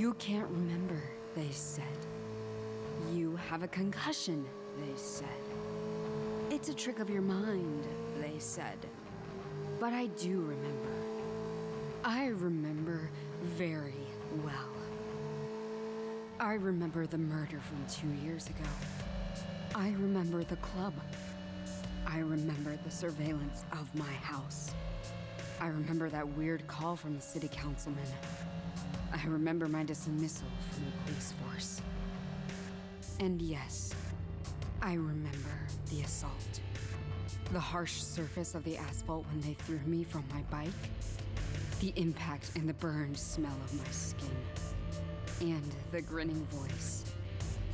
You can't remember, they said. You have a concussion, they said. It's a trick of your mind, they said. But I do remember. I remember very well. I remember the murder from 2 years ago. I remember the club. I remember the surveillance of my house. I remember that weird call from the city councilman. I remember my dismissal from the police force. And yes, I remember the assault. The harsh surface of the asphalt when they threw me from my bike. The impact and the burned smell of my skin. And the grinning voice.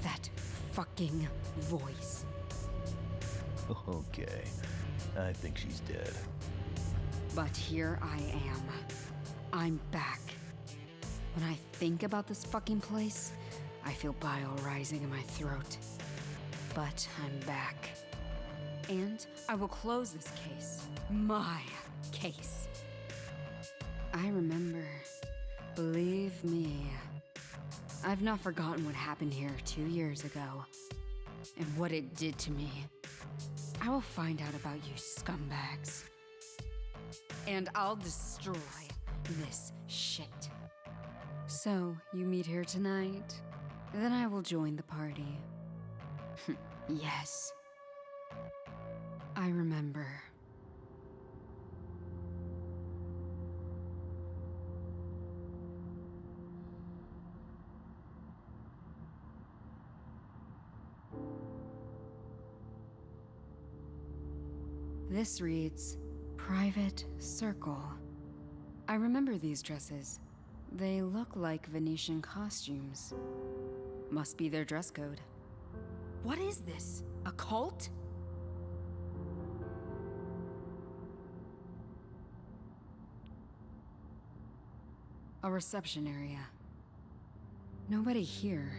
That fucking voice. Okay, I think she's dead. But here I am. I'm back. When I think about this fucking place, I feel bile rising in my throat. But I'm back. And I will close this case. My case. I remember. Believe me. I've not forgotten what happened here 2 years ago. And what it did to me. I will find out about you scumbags. And I'll destroy this shit. So, you meet here tonight? Then I will join the party. Yes. I remember. This reads, Private Circle. I remember these dresses. They look like Venetian costumes. Must be their dress code. What is this? A cult? A reception area. Nobody here.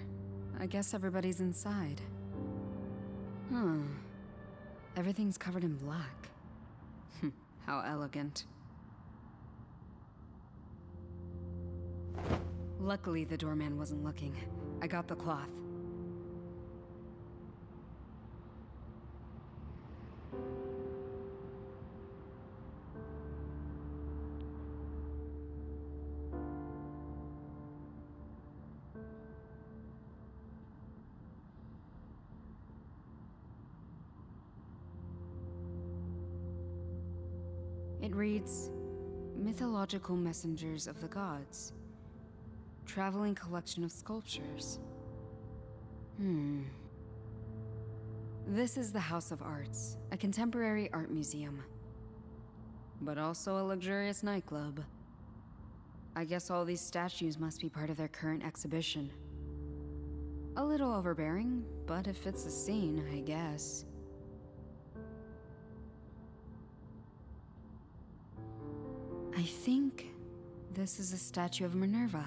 I guess everybody's inside. Everything's covered in black. How elegant. Luckily, the doorman wasn't looking. I got the cloth. It reads, Mythological Messengers of the Gods. Traveling collection of sculptures. This is the House of Arts, a contemporary art museum. But also a luxurious nightclub. I guess all these statues must be part of their current exhibition. A little overbearing, but it fits the scene, I guess. I think this is a statue of Minerva,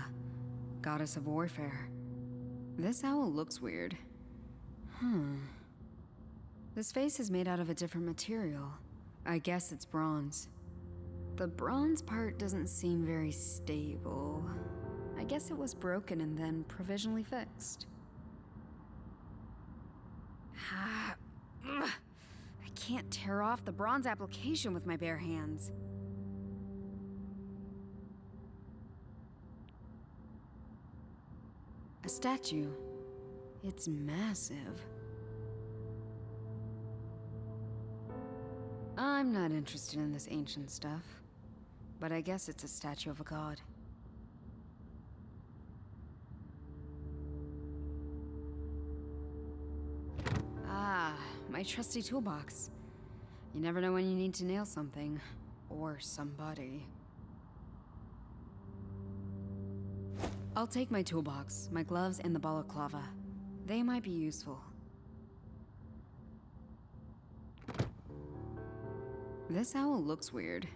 goddess of warfare. This owl looks weird. This face is made out of a different material. I guess it's bronze. The bronze part doesn't seem very stable. I guess it was broken and then provisionally fixed. I can't tear off the bronze application with my bare hands. A statue. It's massive. I'm not interested in this ancient stuff, but I guess it's a statue of a god. My trusty toolbox. You never know when you need to nail something, or somebody. I'll take my toolbox, my gloves, and the balaclava. They might be useful. This owl looks weird.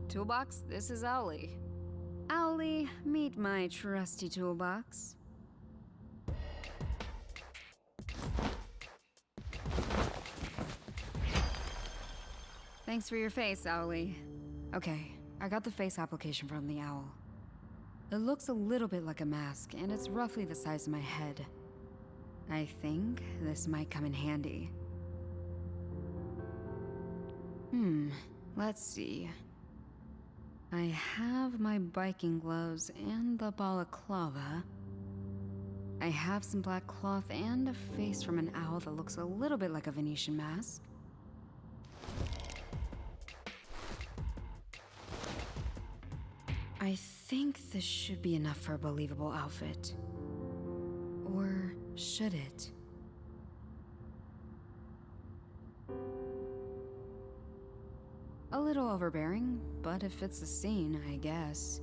Toolbox, this is Owlie. Owlie, meet my trusty toolbox. Thanks for your face, Owlie. Okay, I got the face application from the owl. It looks a little bit like a mask, and it's roughly the size of my head. I think this might come in handy. Let's see. I have my biking gloves and the balaclava. I have some black cloth and a face from an owl that looks a little bit like a Venetian mask. I think this should be enough for a believable outfit. Or should it? A little overbearing, but it fits the scene, I guess.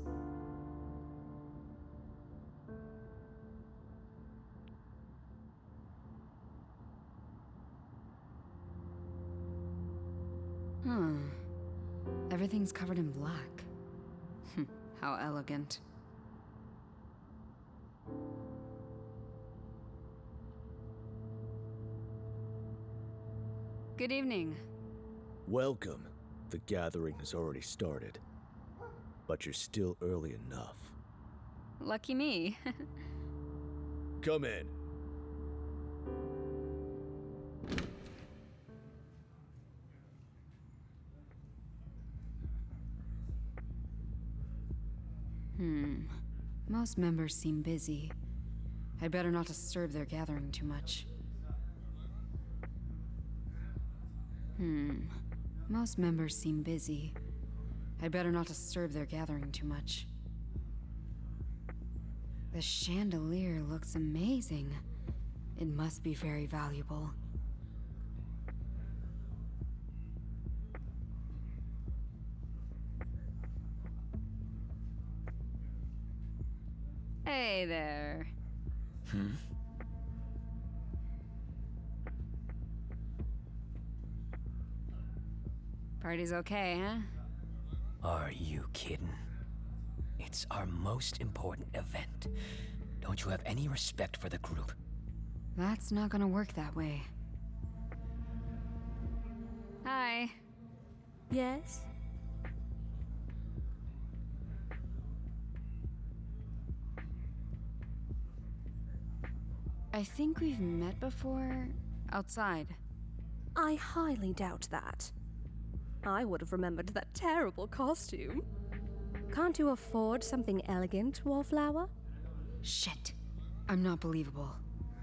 Everything's covered in black. How elegant. Good evening. Welcome. The gathering has already started. But you're still early enough. Lucky me. Come in. Most members seem busy. I'd better not disturb their gathering too much. Most members seem busy. I'd better not disturb their gathering too much. The chandelier looks amazing. It must be very valuable. Hey there. Party's okay, huh? Are you kidding? It's our most important event. Don't you have any respect for the group? That's not gonna work that way. Hi. Yes? I think we've met before outside. I highly doubt that. I would have remembered that terrible costume. Can't you afford something elegant, Wallflower? Shit. I'm not believable.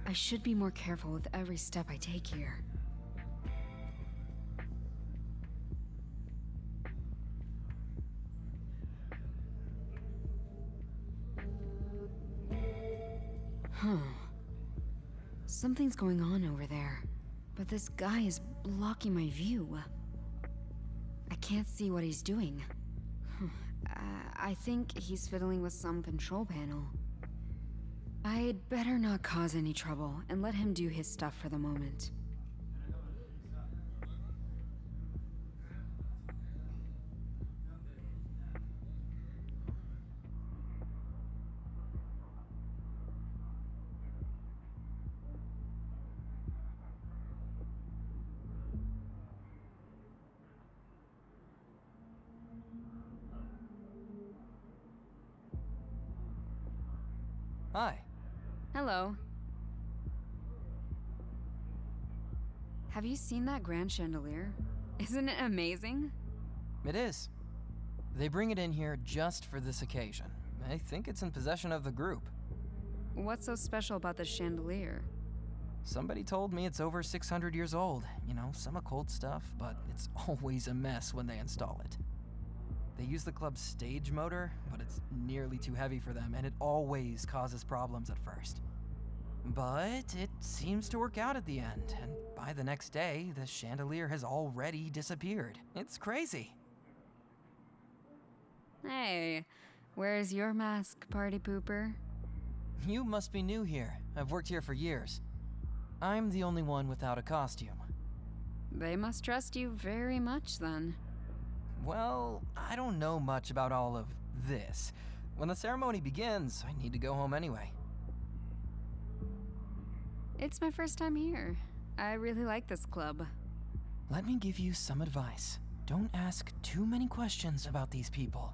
I should be more careful with every step I take here. Something's going on over there, but this guy is blocking my view. I can't see what he's doing. I think he's fiddling with some control panel. I'd better not cause any trouble and let him do his stuff for the moment. Hi. Hello. Have you seen that grand chandelier? Isn't it amazing? It is. They bring it in here just for this occasion. I think it's in possession of the group. What's so special about the chandelier? Somebody told me it's over 600 years old. You know, some occult stuff, but it's always a mess when they install it. They use the club's stage motor, but it's nearly too heavy for them, and it always causes problems at first. But it seems to work out at the end, and by the next day, the chandelier has already disappeared. It's crazy. Hey, where's your mask, party pooper? You must be new here. I've worked here for years. I'm the only one without a costume. They must trust you very much, then. Well, I don't know much about all of this. When the ceremony begins, I need to go home anyway. It's my first time here. I really like this club. Let me give you some advice. Don't ask too many questions about these people.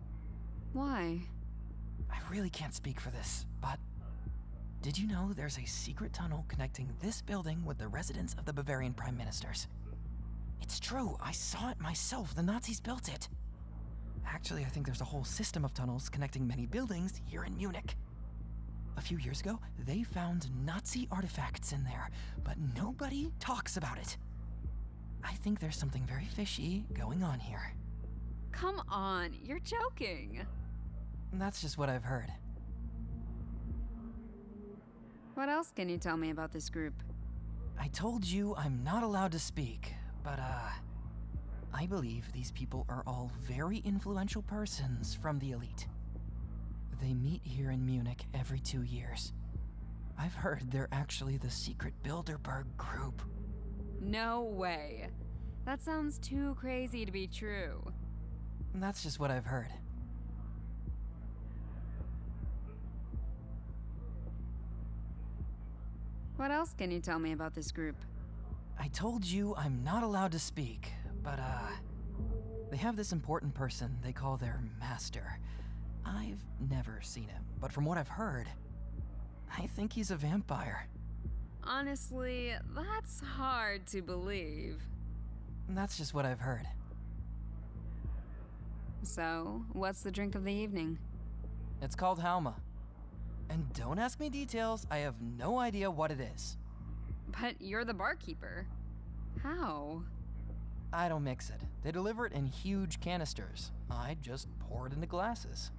Why? I really can't speak for this, but did you know there's a secret tunnel connecting this building with the residence of the Bavarian prime ministers? It's true, I saw it myself. The Nazis built it. Actually, I think there's a whole system of tunnels connecting many buildings here in Munich. A few years ago, they found Nazi artifacts in there, but nobody talks about it. I think there's something very fishy going on here. Come on, you're joking. That's just what I've heard. What else can you tell me about this group? I told you I'm not allowed to speak, but I believe these people are all very influential persons from the elite. They meet here in Munich every 2 years. I've heard they're actually the secret Bilderberg group. No way. That sounds too crazy to be true. That's just what I've heard. What else can you tell me about this group? I told you I'm not allowed to speak, but they have this important person they call their master. I've never seen him, but from what I've heard, I think he's a vampire. Honestly, that's hard to believe. That's just what I've heard. So, what's the drink of the evening? It's called Hauma. And don't ask me details, I have no idea what it is. But you're the barkeeper. How? I don't mix it. They deliver it in huge canisters. I just pour it into glasses.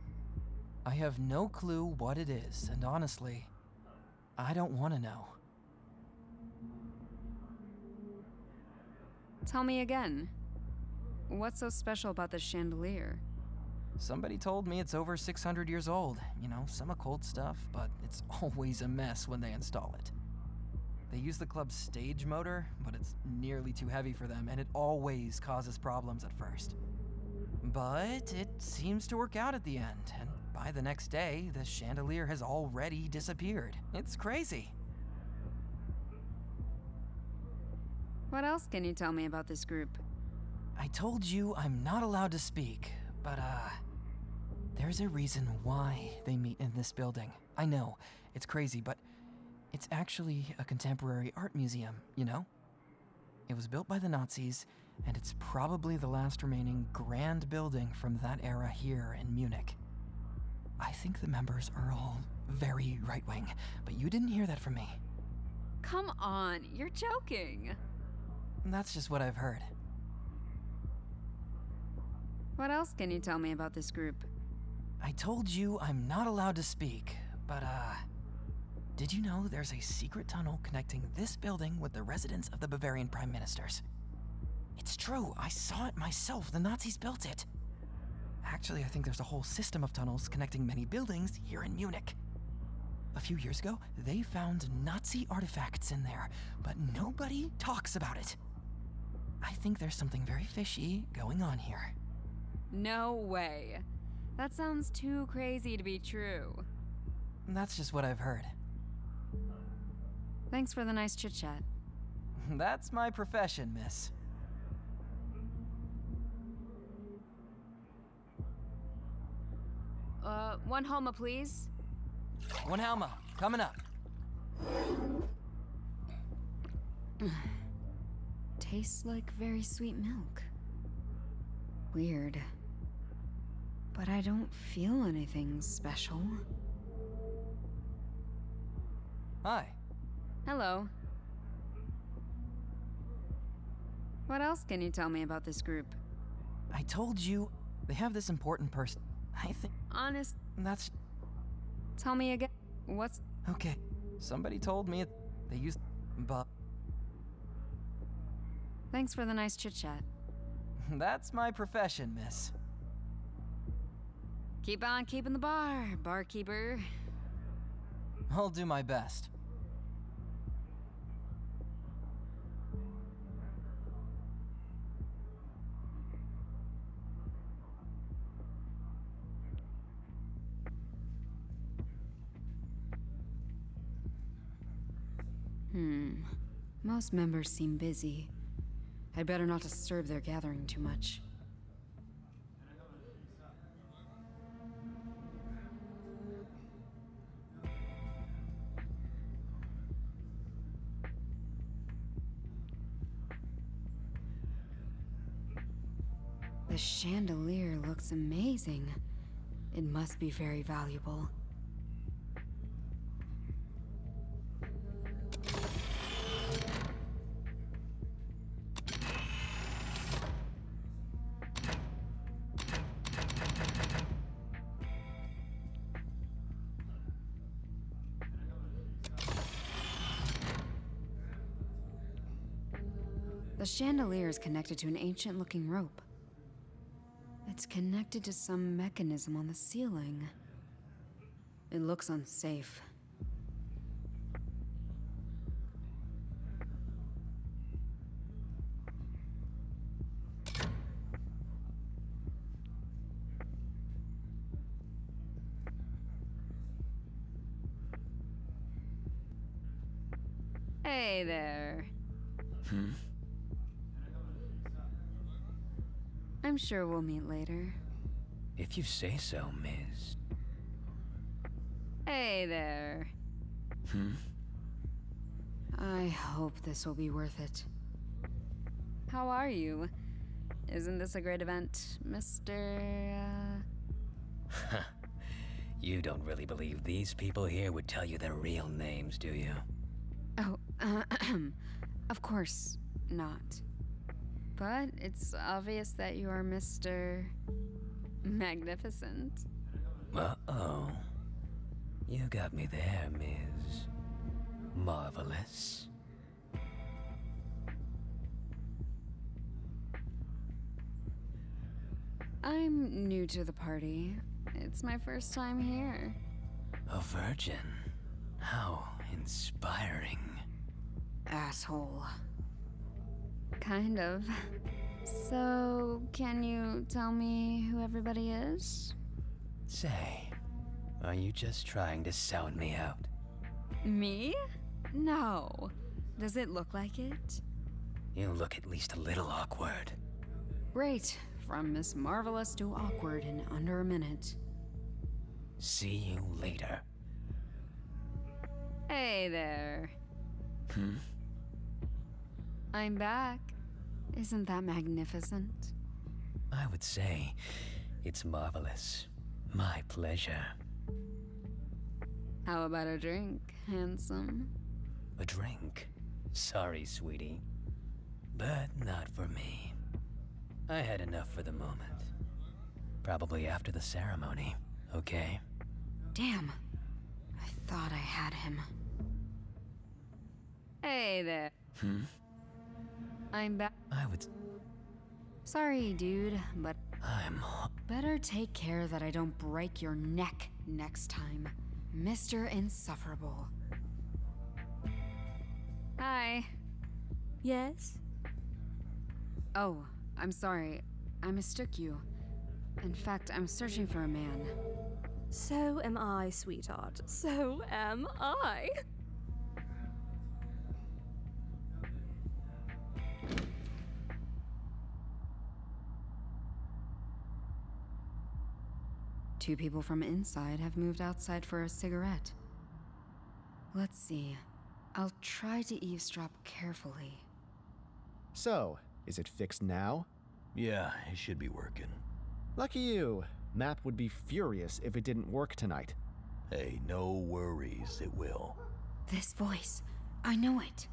I have no clue what it is, and honestly, I don't want to know. Tell me again. What's so special about this chandelier? Somebody told me it's over 600 years old. You know, some occult stuff, but it's always a mess when they install it. They use the club's stage motor, but it's nearly too heavy for them, and it always causes problems at first. But it seems to work out at the end, and by the next day, the chandelier has already disappeared. It's crazy. What else can you tell me about this group? I told you I'm not allowed to speak, but there's a reason why they meet in this building. I know, it's crazy, but it's actually a contemporary art museum, you know? It was built by the Nazis, and it's probably the last remaining grand building from that era here in Munich. I think the members are all very right-wing, but you didn't hear that from me. Come on, you're joking. That's just what I've heard. What else can you tell me about this group? I told you I'm not allowed to speak, but did you know there's a secret tunnel connecting this building with the residence of the Bavarian prime ministers? It's true, I saw it myself. The Nazis built it. Actually, I think there's a whole system of tunnels connecting many buildings here in Munich. A few years ago, they found Nazi artifacts in there, but nobody talks about it. I think there's something very fishy going on here. No way. That sounds too crazy to be true. That's just what I've heard. Thanks for the nice chit-chat. That's my profession, miss. One Hauma, please. One Hauma, coming up. Tastes like very sweet milk. Weird. But I don't feel anything special. Hi. Hello. What else can you tell me about this group? I told you they have this important person. I think Honest. that's Tell me again. What's... okay. Somebody told me they used, but Thanks for the nice chit-chat. that's my profession, miss. Keep on keeping the bar, barkeeper. I'll do my best. Most members seem busy. I'd better not disturb their gathering too much. The chandelier looks amazing. It must be very valuable. The chandelier is connected to an ancient-looking rope. It's connected to some mechanism on the ceiling. It looks unsafe. Hey there. I'm sure we'll meet later. If you say so, Miss. Hey there. I hope this will be worth it. How are you? Isn't this a great event, Mr. You don't really believe these people here would tell you their real names, do you? Oh, of course not. But it's obvious that you are Mr. Magnificent. Uh-oh. You got me there, Ms. Marvelous. I'm new to the party. It's my first time here. A virgin? How inspiring. Asshole. Kind of. So, can you tell me who everybody is? Say, are you just trying to sound me out? Me? No. Does it look like it? You look at least a little awkward. Great. From Miss Marvelous to awkward in under a minute. See you later. Hey there. I'm back. Isn't that magnificent? I would say it's marvelous. My pleasure. How about a drink, handsome? A drink? Sorry, sweetie. But not for me. I had enough for the moment. Probably after the ceremony, okay? Damn. I thought I had him. Hey there. I'm back. I would... Sorry, dude, but I'm... better take care that I don't break your neck next time, Mr. Insufferable. Hi. Yes? Oh, I'm sorry. I mistook you. In fact, I'm searching for a man. So am I, sweetheart. So am I. Two people from inside have moved outside for a cigarette. Let's see. I'll try to eavesdrop carefully. So, is it fixed now? Yeah, it should be working. Lucky you. Map would be furious if it didn't work tonight. Hey, no worries, it will. This voice. I know it.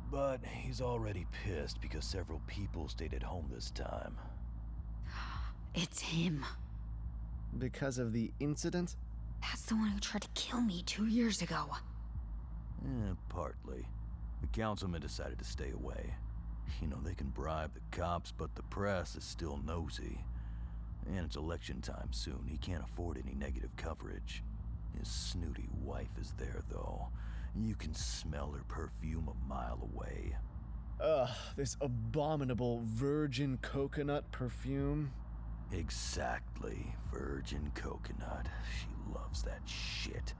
But he's already pissed because several people stayed at home this time. It's him. Because of the incident? That's the one who tried to kill me 2 years ago. Partly. The councilman decided to stay away. You know, they can bribe the cops, but the press is still nosy. And it's election time soon. He can't afford any negative coverage. His snooty wife is there, though. You can smell her perfume a mile away. Ugh, this abominable virgin coconut perfume. Exactly. Virgin coconut. She loves that shit.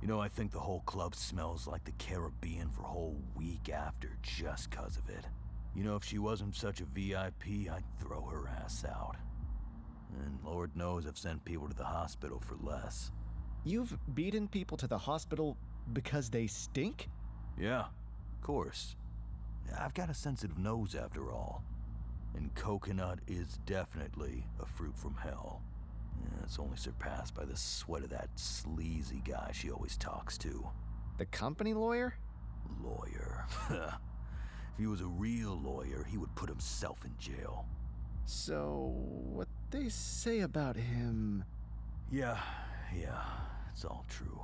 You know, I think the whole club smells like the Caribbean for a whole week after just 'cause of it. You know, if she wasn't such a VIP, I'd throw her ass out. And Lord knows I've sent people to the hospital for less. You've beaten people to the hospital because they stink? Yeah, of course. I've got a sensitive nose after all. And coconut is definitely a fruit from hell. Yeah, it's only surpassed by the sweat of that sleazy guy she always talks to. The company lawyer? Lawyer. If he was a real lawyer, he would put himself in jail. So, what they say about him... Yeah, it's all true.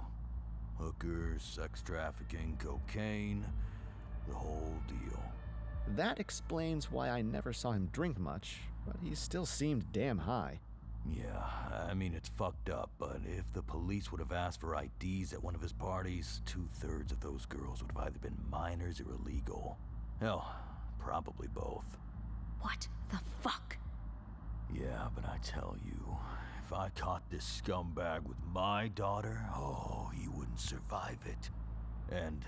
Hookers, sex trafficking, cocaine, the whole deal. That explains why I never saw him drink much, but he still seemed damn high. Yeah, I mean, it's fucked up, but if the police would have asked for IDs at one of his parties, 2/3 of those girls would have either been minors or illegal. Hell, probably both. What the fuck? Yeah, but I tell you, if I caught this scumbag with my daughter, oh, he wouldn't survive it. And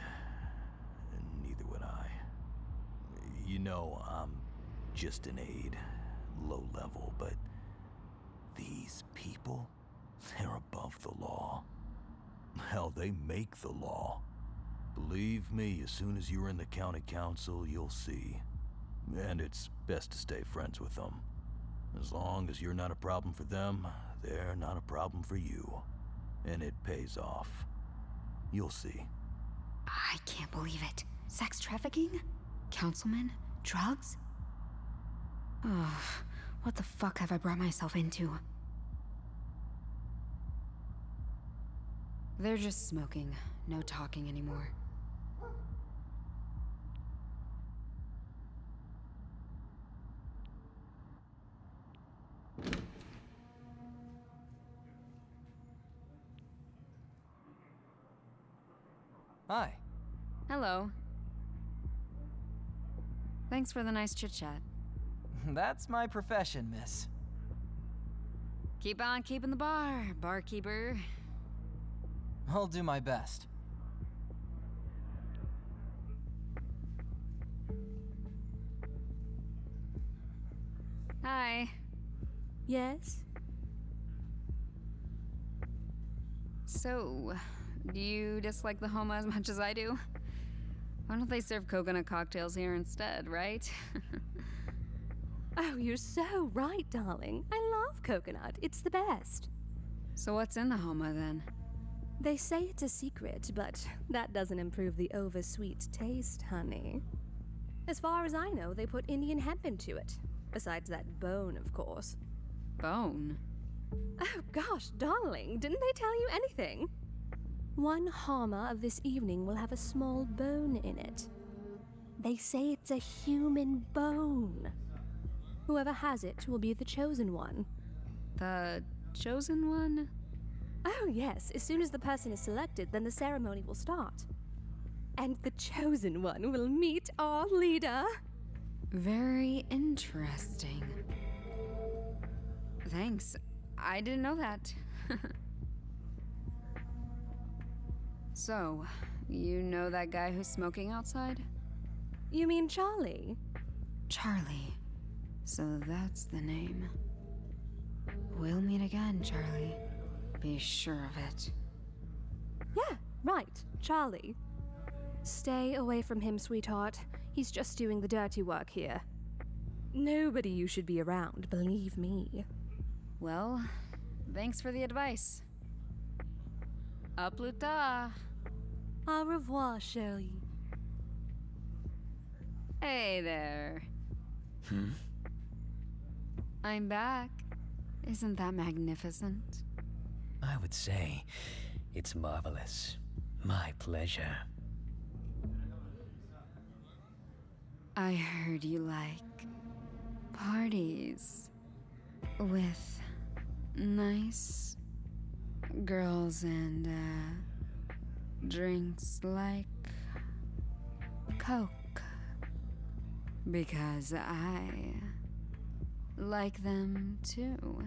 neither would I. You know, I'm just an aide, low level, but these people, they're above the law. Hell, they make the law. Believe me, as soon as you're in the county council, you'll see. And it's best to stay friends with them. As long as you're not a problem for them, they're not a problem for you. And it pays off. You'll see. I can't believe it. Sex trafficking? Councilman? Drugs? Ugh, what the fuck have I brought myself into? They're just smoking, no talking anymore. Hi. Hello. Thanks for the nice chit-chat. That's my profession, miss. Keep on keeping the bar, barkeeper. I'll do my best. Hi. Yes? So, do you dislike the Hauma as much as I do? Why don't they serve coconut cocktails here instead, right? Oh, you're so right, darling. I love coconut. It's the best. So what's in the Hauma then? They say it's a secret, but that doesn't improve the oversweet taste, honey. As far as I know, they put Indian hemp into it. Besides that bone, of course. Bone? Oh gosh, darling, didn't they tell you anything? One Hauma of this evening will have a small bone in it. They say it's a human bone. Whoever has it will be the chosen one. The chosen one? Oh yes, as soon as the person is selected, then the ceremony will start. And the chosen one will meet our leader. Very interesting. Thanks. I didn't know that. So, you know that guy who's smoking outside? You mean Charlie? Charlie. So that's the name. We'll meet again, Charlie. Be sure of it. Yeah, right, Charlie. Stay away from him, sweetheart. He's just doing the dirty work here. Nobody you should be around, believe me. Well, thanks for the advice. A plus tard. Au revoir, Shirley. Hey there. I'm back. Isn't that magnificent? I would say it's marvelous. My pleasure. I heard you like parties with nice girls and drinks like Coke. Because I like them too.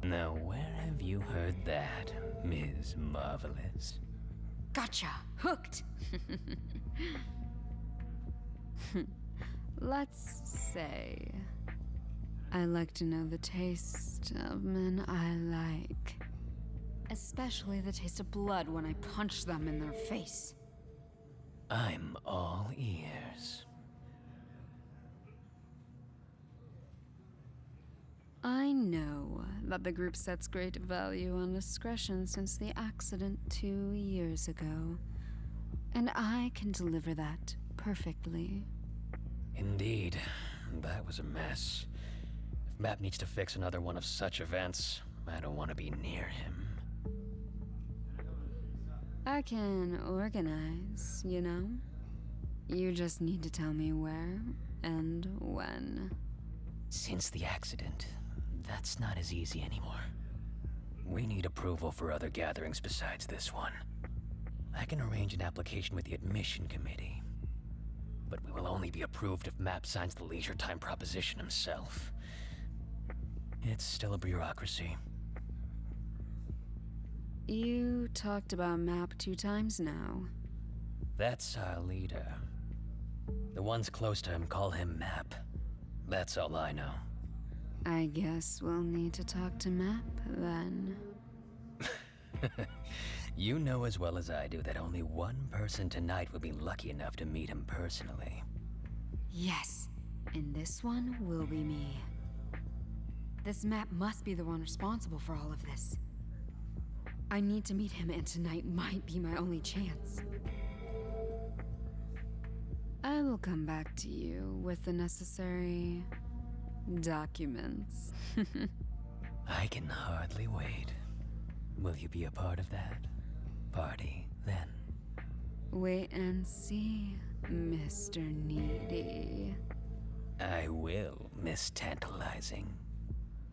Now, where have you heard that, Ms. Marvelous? Gotcha! Hooked! Let's say I like to know the taste of men I like. Especially the taste of blood when I punch them in their face. I'm all ears. I know that the group sets great value on discretion since the accident 2 years ago. And I can deliver that perfectly. Indeed, that was a mess. If Map needs to fix another one of such events, I don't want to be near him. I can organize, you know? You just need to tell me where and when. Since the accident, that's not as easy anymore. We need approval for other gatherings besides this one. I can arrange an application with the admission committee, but we will only be approved if Map signs the leisure time proposition himself. It's still a bureaucracy. You talked about Map 2 times now. That's our leader. The ones close to him call him Map. That's all I know. I guess we'll need to talk to Map then. You know as well as I do that only one person tonight will be lucky enough to meet him personally. Yes, and this one will be me. This Map must be the one responsible for all of this. I need to meet him, and tonight might be my only chance. I will come back to you with the necessary documents. I can hardly wait. Will you be a part of that party then? Wait and see, Mr. Needy. I will, Miss Tantalizing.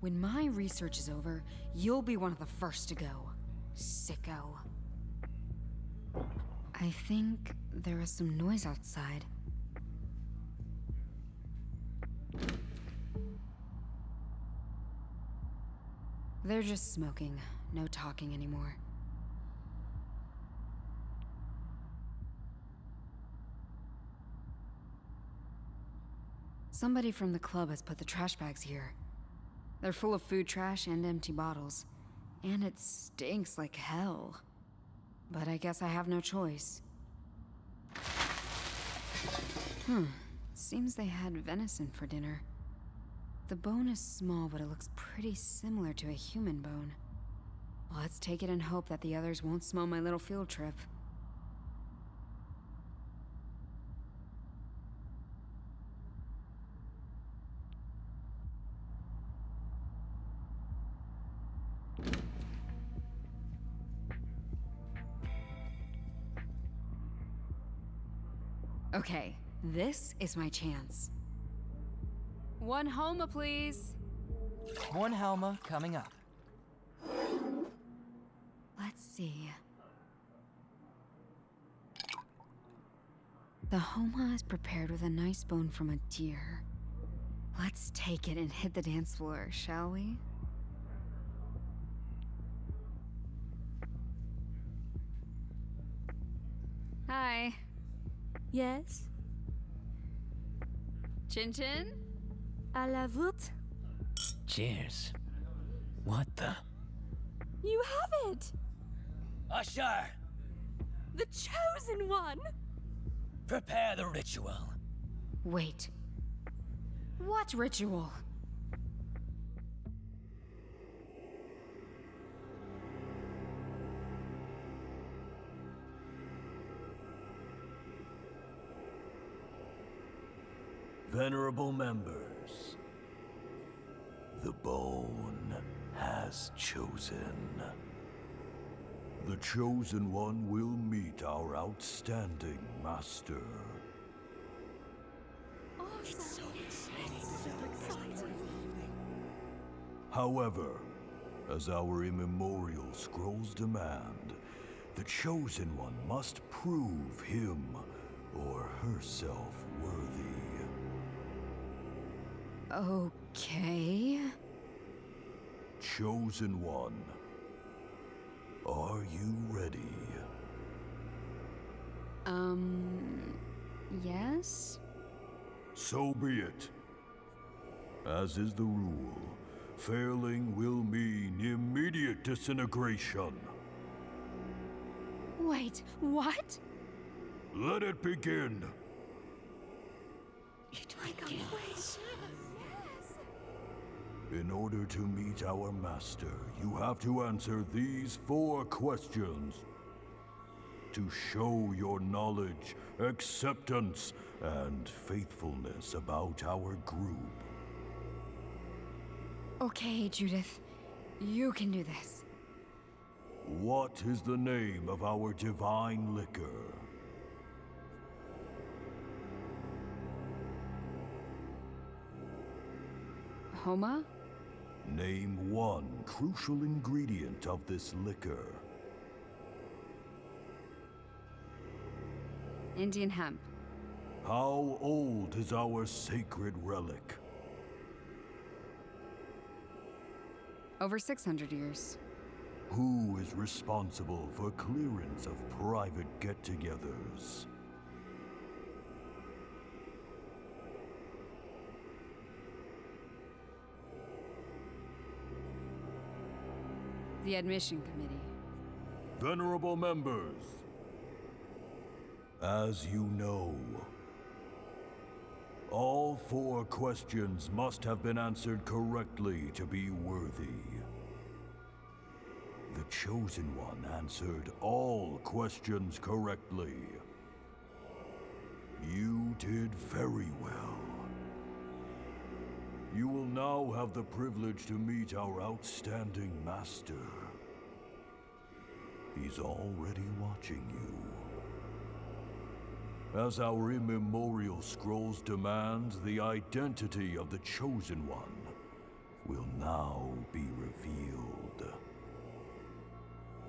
When my research is over, you'll be one of the first to go, sicko. I think there is some noise outside. They're just smoking, no talking anymore. Somebody from the club has put the trash bags here. They're full of food trash and empty bottles. And it stinks like hell. But I guess I have no choice. Seems they had venison for dinner. The bone is small, but it looks pretty similar to a human bone. Let's take it and hope that the others won't smell my little field trip. Okay, this is my chance. One Hauma, please. One Hauma coming up. Let's see. The Hauma is prepared with a nice bone from a deer. Let's take it and hit the dance floor, shall we? Hi. Yes? Chin Chin? À la voûte? Cheers. What the? You have it! Usher! The chosen one! Prepare the ritual. Wait. What ritual? Venerable members, the bone has chosen. The chosen one will meet our outstanding master. Awesome. However, as our immemorial scrolls demand, the chosen one must prove him or herself worthy. Okay. Chosen one, are you ready? Yes? So be it. As is the rule, failing will mean immediate disintegration. Wait, what? Let it begin. It I can't wait. In order to meet our master, you have to answer these 4 questions. To show your knowledge, acceptance, and faithfulness about our group. Okay, Judith. You can do this. What is the name of our divine liquor? Hauma? Name 1 crucial ingredient of this liquor. Indian hemp. How old is our sacred relic? Over 600 years. Who is responsible for clearance of private get-togethers? The admission committee. Venerable members, as you know, all 4 questions must have been answered correctly to be worthy. The Chosen One answered all questions correctly. You did very well. You will now have the privilege to meet our outstanding master. He's already watching you. As our immemorial scrolls demand, the identity of the Chosen One will now be revealed.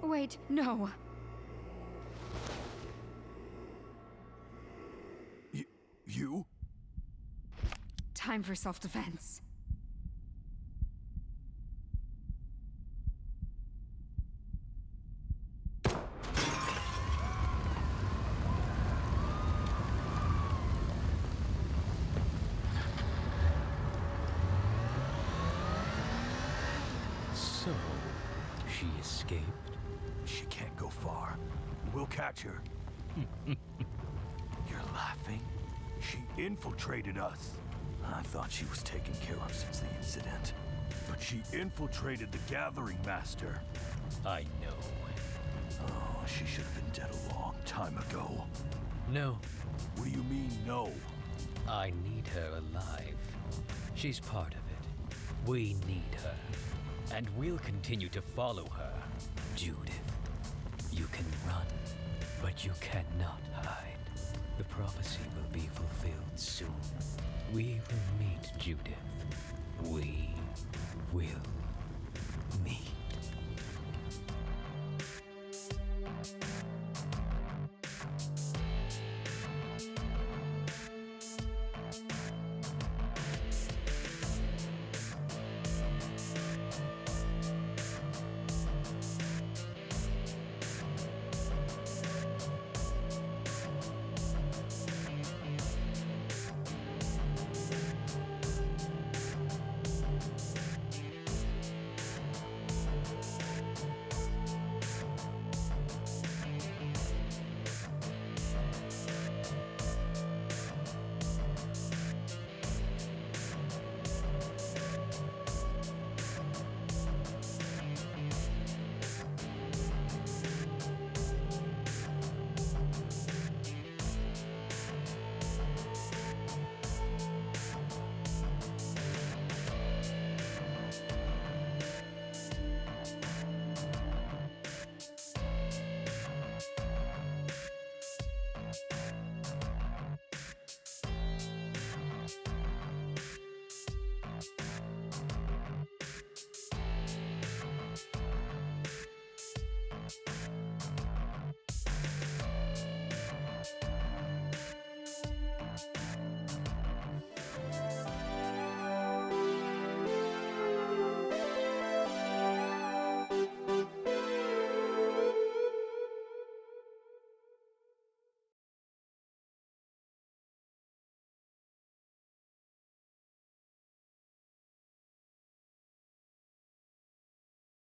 Wait, no. You? Time for self-defense. So, she escaped? She can't go far. We'll catch her. You're laughing? She infiltrated us. I thought she was taken care of since the incident. But she infiltrated the Gathering Master. I know. Oh, she should have been dead a long time ago. No, What do you mean, no? I need her alive. She's part of it. We need her. And we'll continue to follow her. Judith, you can run, but you cannot hide. The prophecy will be fulfilled soon. We will meet Judith. We will meet.